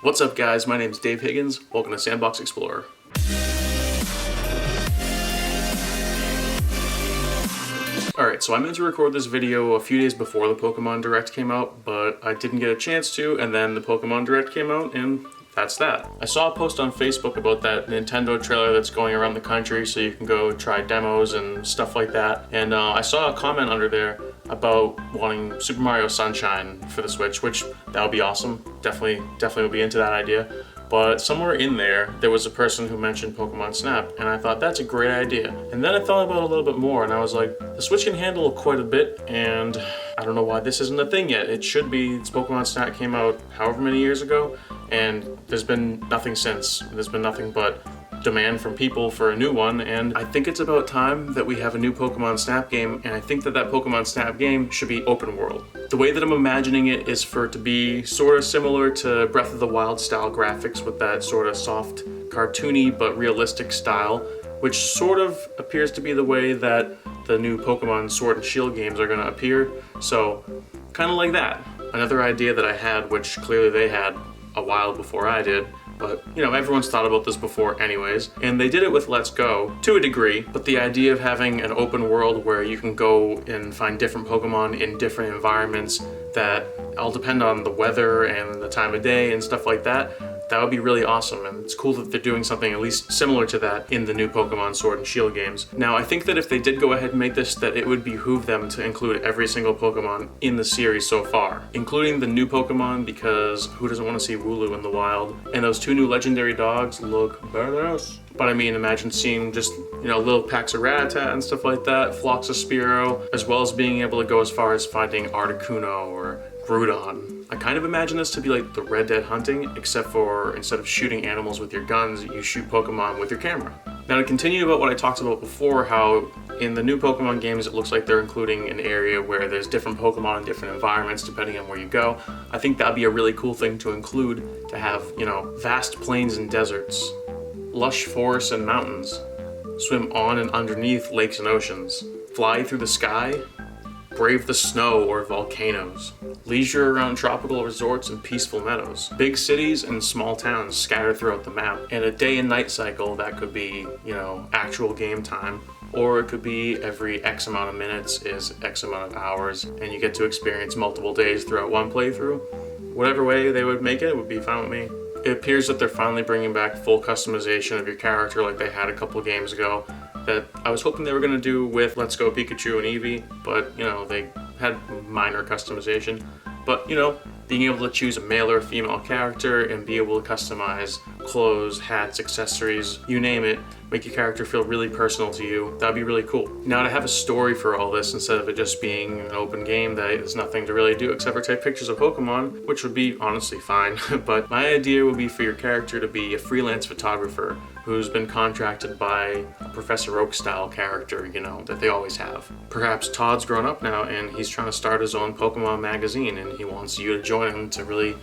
What's up guys, my name is Dave Higgins, welcome to Sandbox Xplorer. Alright, so I meant to record this video a few days before the Pokemon Direct came out, but I didn't get a chance to, and then the Pokemon Direct came out, and that's that. I saw a post on Facebook about that Nintendo trailer that's going around the country so you can go try demos and stuff like that, and I saw a comment under there about wanting Super Mario Sunshine for the Switch, which that would be awesome. Definitely would be into that idea. But somewhere in there was a person who mentioned Pokémon Snap, and I thought that's a great idea. And then I thought about it a little bit more, and I was like, the Switch can handle quite a bit, and I don't know why this isn't a thing yet. It should be. Pokémon Snap came out however many years ago, and there's been nothing since. There's been nothing but demand from people for a new one, and I think it's about time that we have a new Pokemon Snap game, and I think that Pokemon Snap game should be open world. The way that I'm imagining it is for it to be sort of similar to Breath of the Wild style graphics with that sort of soft, cartoony but realistic style, which sort of appears to be the way that the new Pokemon Sword and Shield games are going to appear, so kind of like that. Another idea that I had, which clearly they had a while before I did, but, you know, everyone's thought about this before anyways, and they did it with Let's Go to a degree, but the idea of having an open world where you can go and find different Pokemon in different environments that all depend on the weather and the time of day and stuff like that, that would be really awesome, and it's cool that they're doing something at least similar to that in the new Pokemon Sword and Shield games. Now, I think that if they did go ahead and make this, that it would behoove them to include every single Pokemon in the series so far, including the new Pokemon, because who doesn't want to see Wooloo in the wild? And those two new legendary dogs look badass. But I mean, imagine seeing just, you know, little packs of Rattata and stuff like that, flocks of Spearow, as well as being able to go as far as finding Articuno or Groudon. I kind of imagine this to be like the Red Dead hunting, except for instead of shooting animals with your guns, you shoot Pokemon with your camera. Now to continue about what I talked about before, how in the new Pokemon games it looks like they're including an area where there's different Pokemon in different environments depending on where you go. I think that'd be a really cool thing to include, to have, you know, vast plains and deserts, lush forests and mountains, swim on and underneath lakes and oceans, fly through the sky, brave the snow or volcanoes, leisure around tropical resorts and peaceful meadows, big cities and small towns scattered throughout the map, and a day and night cycle that could be, you know, actual game time, or it could be every X amount of minutes is X amount of hours, and you get to experience multiple days throughout one playthrough. Whatever way they would make it would be fine with me. It appears that they're finally bringing back full customization of your character like they had a couple games ago, that I was hoping they were going to do with Let's Go Pikachu and Eevee, but, you know, they had minor customization. But, you know, being able to choose a male or a female character and be able to customize clothes, hats, accessories, you name it, make your character feel really personal to you, that'd be really cool. Now to have a story for all this instead of it just being an open game that there's nothing to really do except for take pictures of Pokemon, which would be honestly fine, but my idea would be for your character to be a freelance photographer who's been contracted by a Professor Oak style character, you know, that they always have. Perhaps Todd's grown up now and he's trying to start his own Pokemon magazine and he wants you to join him to really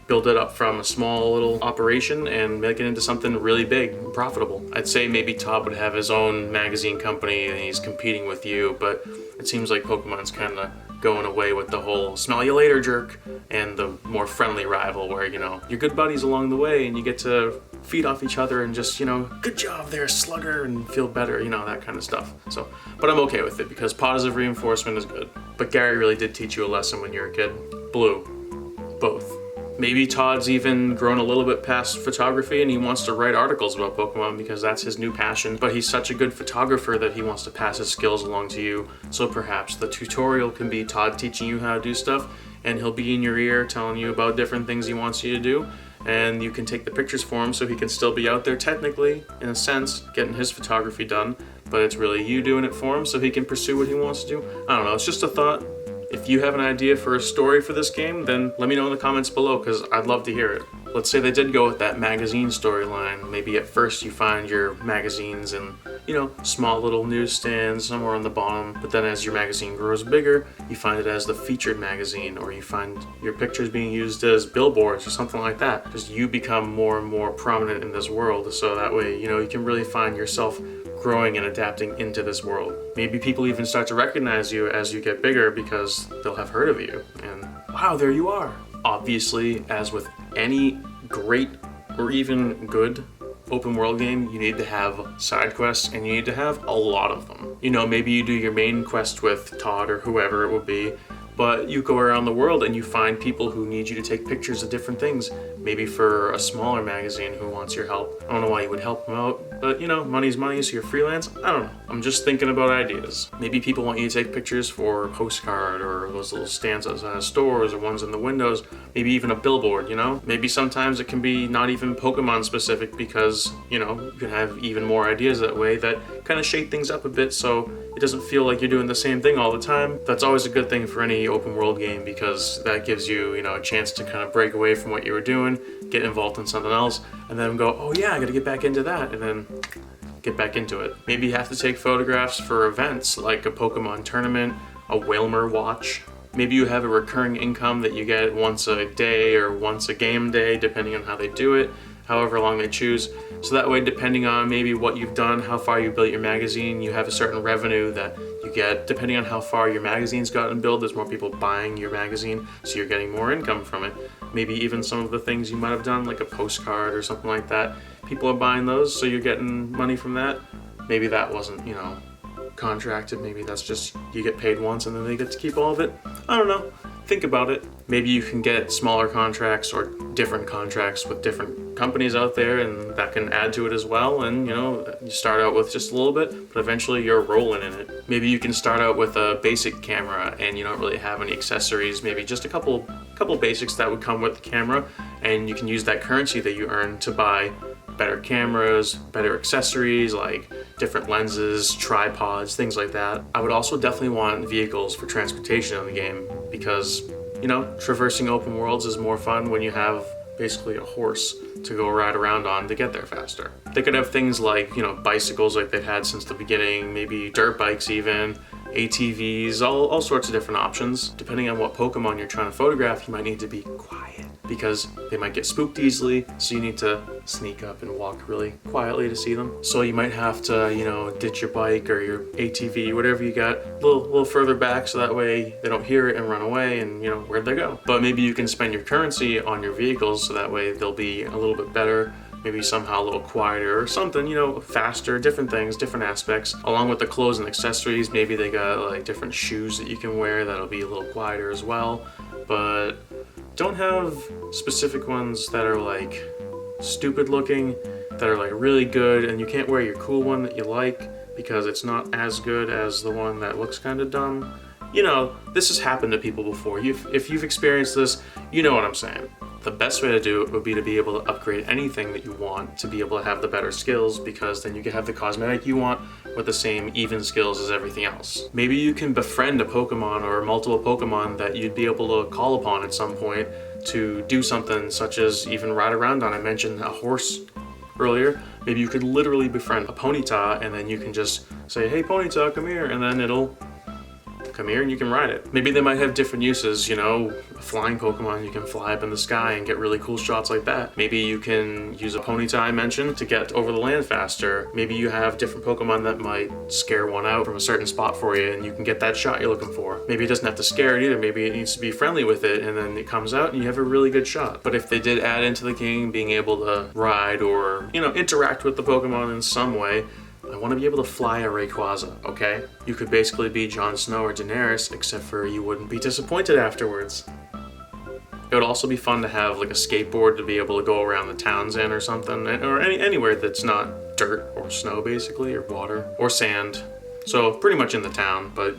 build it up from a small little operation and make it into something really big and profitable. I'd say maybe Todd would have his own magazine company and he's competing with you, but it seems like Pokemon's kind of going away with the whole smell you later jerk and the more friendly rival where, you know, you're good buddies along the way and you get to feed off each other and just, you know, good job there, Slugger, and feel better, you know, that kind of stuff. So, but I'm okay with it because positive reinforcement is good. But Gary really did teach you a lesson when you were a kid. Blue. Both. Maybe Todd's even grown a little bit past photography and he wants to write articles about Pokemon because that's his new passion, but he's such a good photographer that he wants to pass his skills along to you. So perhaps the tutorial can be Todd teaching you how to do stuff and he'll be in your ear telling you about different things he wants you to do, and you can take the pictures for him so he can still be out there technically, in a sense, getting his photography done, but it's really you doing it for him so he can pursue what he wants to do. I don't know, it's just a thought. If you have an idea for a story for this game, then let me know in the comments below because I'd love to hear it. Let's say they did go with that magazine storyline. Maybe at first you find your magazines in, you know, small little newsstands somewhere on the bottom, but then as your magazine grows bigger, you find it as the featured magazine, or you find your pictures being used as billboards or something like that. Just you become more and more prominent in this world, so that way, you know, you can really find yourself growing and adapting into this world. Maybe people even start to recognize you as you get bigger because they'll have heard of you, and wow, there you are. Obviously, as with any great or even good open world game, you need to have side quests, and you need to have a lot of them. You know, maybe you do your main quest with Todd or whoever it would be, but you go around the world and you find people who need you to take pictures of different things. Maybe for a smaller magazine who wants your help. I don't know why you would help them out, but you know, money's money, so you're freelance. I don't know. I'm just thinking about ideas. Maybe people want you to take pictures for a postcard or those little stands outside stores or ones in the windows. Maybe even a billboard, you know? Maybe sometimes it can be not even Pokemon specific because, you know, you can have even more ideas that way that kind of shake things up a bit so it doesn't feel like you're doing the same thing all the time. That's always a good thing for any open world game because that gives you, you know, a chance to kind of break away from what you were doing, get involved in something else, and then go, oh yeah, I gotta get back into that, and then get back into it. Maybe you have to take photographs for events like a Pokemon tournament, a Whalmer watch. Maybe you have a recurring income that you get once a day or once a game day, depending on how they do it, however long they choose. So that way, depending on maybe what you've done, how far you built your magazine, you have a certain revenue that you get. Depending on how far your magazine's gotten built, there's more people buying your magazine, so you're getting more income from it. Maybe even some of the things you might have done, like a postcard or something like that, people are buying those, so you're getting money from that. Maybe that wasn't, you know, contracted. Maybe that's just you get paid once and then they get to keep all of it. I don't know. Think about it. Maybe you can get smaller contracts or different contracts with different companies out there, and that can add to it as well. And you know, you start out with just a little bit, but eventually you're rolling in it. Maybe you can start out with a basic camera and you don't really have any accessories, maybe just a couple basics that would come with the camera, and you can use that currency that you earn to buy better cameras, better accessories like different lenses, tripods, things like that. I would also definitely want vehicles for transportation in the game because, you know, traversing open worlds is more fun when you have basically a horse to go ride around on to get there faster. They could have things like, you know, bicycles like they've had since the beginning, maybe dirt bikes even, ATVs, all sorts of different options. Depending on what Pokemon you're trying to photograph, you might need to be quiet because they might get spooked easily, so you need to sneak up and walk really quietly to see them. So you might have to, you know, ditch your bike or your ATV, whatever you got, a little further back so that way they don't hear it and run away and, you know, where'd they go? But maybe you can spend your currency on your vehicles so that way they'll be a little bit better, maybe somehow a little quieter or something, you know, faster, different things, different aspects. Along with the clothes and accessories, maybe they got like different shoes that you can wear that'll be a little quieter as well. But don't have specific ones that are like stupid looking, that are like really good, and you can't wear your cool one that you like because it's not as good as the one that looks kind of dumb. You know, this has happened to people before. If you've experienced this, you know what I'm saying. The best way to do it would be to be able to upgrade anything that you want to be able to have the better skills, because then you can have the cosmetic you want with the same even skills as everything else. Maybe you can befriend a Pokemon or multiple Pokemon that you'd be able to call upon at some point to do something such as even ride around on. I mentioned a horse earlier. Maybe you could literally befriend a Ponyta and then you can just say, hey Ponyta, come here, and then it'll come here and you can ride it. Maybe they might have different uses, you know, a flying Pokemon, you can fly up in the sky and get really cool shots like that. Maybe you can use a Ponyta I mentioned to get over the land faster. Maybe you have different Pokemon that might scare one out from a certain spot for you and you can get that shot you're looking for. Maybe it doesn't have to scare it either, maybe it needs to be friendly with it and then it comes out and you have a really good shot. But if they did add into the game being able to ride or, you know, interact with the Pokemon in some way, I want to be able to fly a Rayquaza, okay? You could basically be Jon Snow or Daenerys, except for you wouldn't be disappointed afterwards. It would also be fun to have like a skateboard to be able to go around the towns in or something, or anywhere that's not dirt or snow basically, or water, or sand. So pretty much in the town, but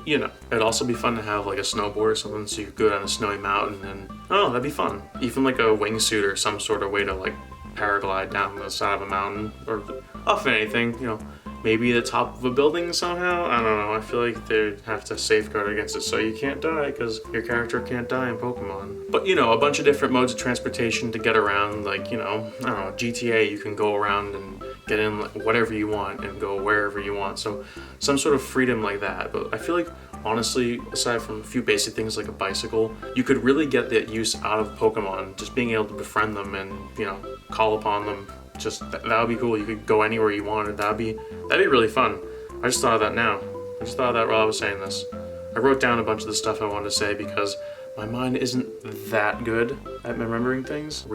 you know. It'd also be fun to have like a snowboard or something so you could go down a snowy mountain and, oh, that'd be fun. Even like a wingsuit or some sort of way to like paraglide down the side of a mountain or off anything, you know, maybe the top of a building somehow. I don't know, I feel like they'd have to safeguard against it so you can't die because your character can't die in Pokemon. But you know, a bunch of different modes of transportation to get around, like, you know, I don't know, GTA, you can go around and get in whatever you want and go wherever you want, so some sort of freedom like that. But I feel like honestly, aside from a few basic things like a bicycle, you could really get that use out of Pokemon, just being able to befriend them and, you know, call upon them. Just that would be cool. You could go anywhere you wanted. That'd be really fun. I just thought of that now. I just thought of that while I was saying this. I wrote down a bunch of the stuff I wanted to say because My mind isn't that good at remembering things.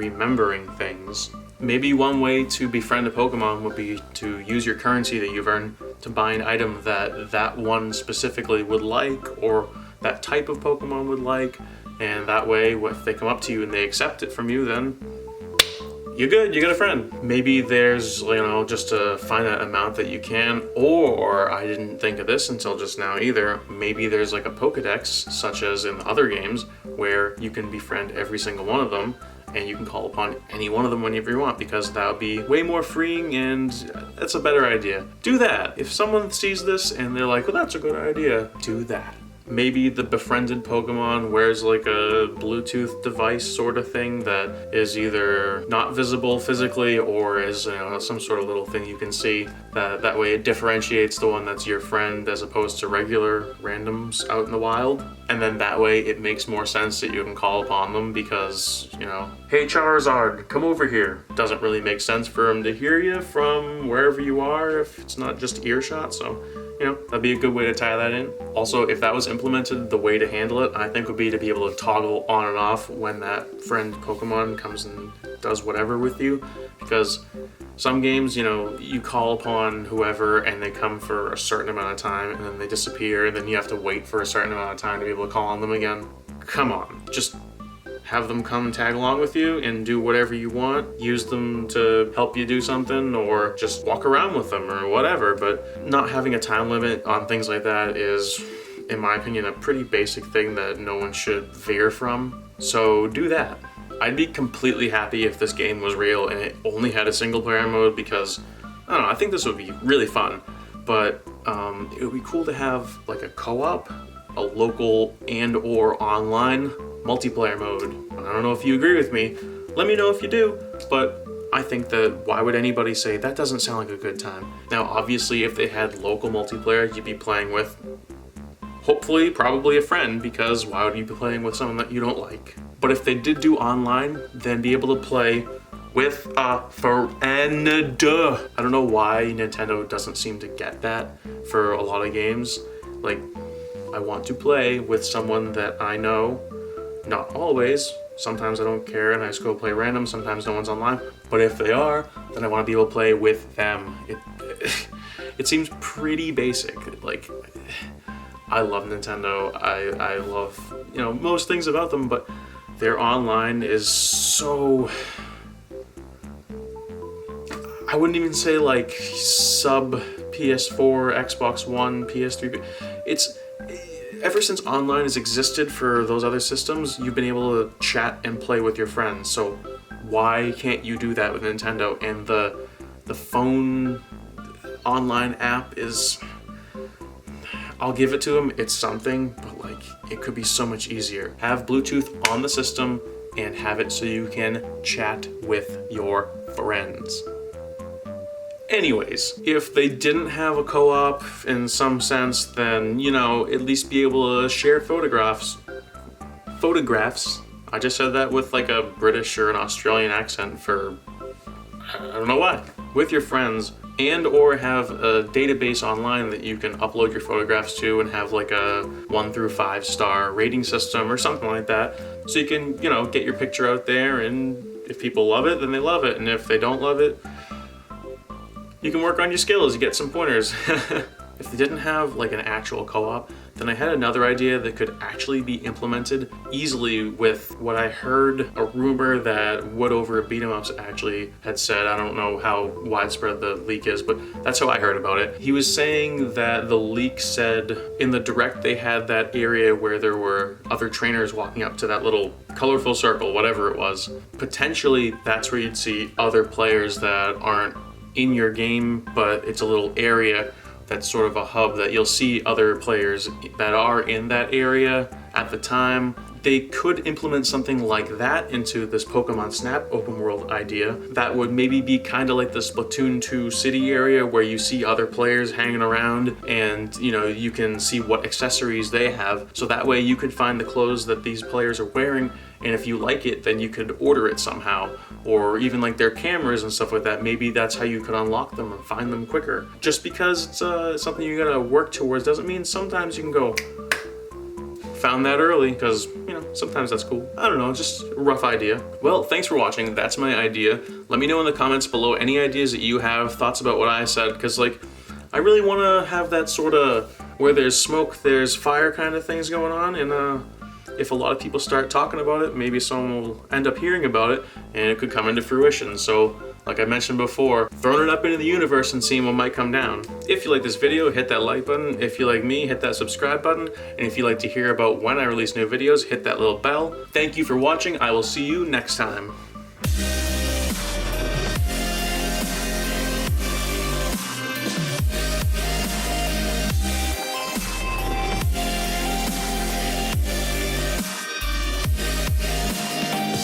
Maybe one way to befriend a Pokemon would be to use your currency that you've earned to buy an item that that one specifically would like, or that type of Pokemon would like, and that way if they come up to you and they accept it from you, then you're good, you got a friend. Maybe there's, just a finite amount that you can, or I didn't think of this until just now either, maybe there's like a Pokedex, such as in other games, where you can befriend every single one of them, and you can call upon any one of them whenever you want, because that would be way more freeing, and that's a better idea. Do that. If someone sees this and they're like, well, that's a good idea, do that. Maybe the befriended Pokemon wears like a Bluetooth device sort of thing that is either not visible physically or is some sort of little thing you can see. That way it differentiates the one that's your friend as opposed to regular randoms out in the wild. And then that way it makes more sense that you can call upon them because, hey Charizard, come over here. Doesn't really make sense for him to hear you from wherever you are if it's not just earshot, so that'd be a good way to tie that in. Also, if that was implemented, the way to handle it, I think, would be to be able to toggle on and off when that friend Pokemon comes and does whatever with you. Because some games, you call upon whoever and they come for a certain amount of time and then they disappear, and then you have to wait for a certain amount of time to be able to call on them again. Come on, just have them come tag along with you and do whatever you want. Use them to help you do something, or just walk around with them or whatever. But not having a time limit on things like that is, in my opinion, a pretty basic thing that no one should veer from. So do that. I'd be completely happy if this game was real and it only had a single player mode, because I think this would be really fun. But it would be cool to have like a co-op, a local and or online multiplayer mode. I don't know if you agree with me. Let me know if you do, but I think that why would anybody say that doesn't sound like a good time? Now, obviously, if they had local multiplayer, you'd be playing with, hopefully, probably a friend, because why would you be playing with someone that you don't like? But if they did do online, then be able to play with a friend. I don't know why Nintendo doesn't seem to get that for a lot of games. Like, I want to play with someone that I know. Not always. Sometimes I don't care and I just go play random. Sometimes no one's online. But if they are, then I want to be able to play with them. It seems pretty basic. Like, I love Nintendo. I love, most things about them, but their online is so... I wouldn't even say like sub PS4, Xbox One, PS3. It's... Ever since online has existed for those other systems, you've been able to chat and play with your friends. So why can't you do that with Nintendo? And the phone online app is, I'll give it to them, it's something, but like it could be so much easier. Have Bluetooth on the system and have it so you can chat with your friends. Anyways, if they didn't have a co-op in some sense, then, at least be able to share photographs. I just said that with like a British or an Australian accent for, I don't know why. With your friends, and or have a database online that you can upload your photographs to and have like a 1 through 5 star rating system or something like that. So you can, get your picture out there, and if people love it, then they love it. And if they don't love it, you can work on your skills, you get some pointers. If they didn't have like an actual co-op, then I had another idea that could actually be implemented easily with what I heard, a rumor that Wood over Beat 'em Ups actually had said. I don't know how widespread the leak is, but that's how I heard about it. He was saying that the leak said in the direct they had that area where there were other trainers walking up to that little colorful circle, whatever it was. Potentially that's where you'd see other players that aren't in your game, but it's a little area that's sort of a hub that you'll see other players that are in that area at the time. They could implement something like that into this Pokemon Snap open world idea that would maybe be kind of like the Splatoon 2 city area where you see other players hanging around and you can see what accessories they have. So that way you could find the clothes that these players are wearing, and if you like it, then you could order it somehow. Or even like their cameras and stuff like that, maybe that's how you could unlock them and find them quicker. Just because it's something you gotta work towards doesn't mean sometimes you can go found that early, because, you know, sometimes that's cool. I don't know, just a rough idea. Well, thanks for watching. That's my idea. Let me know in the comments below any ideas that you have, thoughts about what I said, because, like, I really want to have that sort of where there's smoke, there's fire kind of things going on, and if a lot of people start talking about it, maybe someone will end up hearing about it, and it could come into fruition. So, like I mentioned before, throwing it up into the universe and seeing what might come down. If you like this video, hit that like button. If you like me, hit that subscribe button. And if you like to hear about when I release new videos, hit that little bell. Thank you for watching. I will see you next time.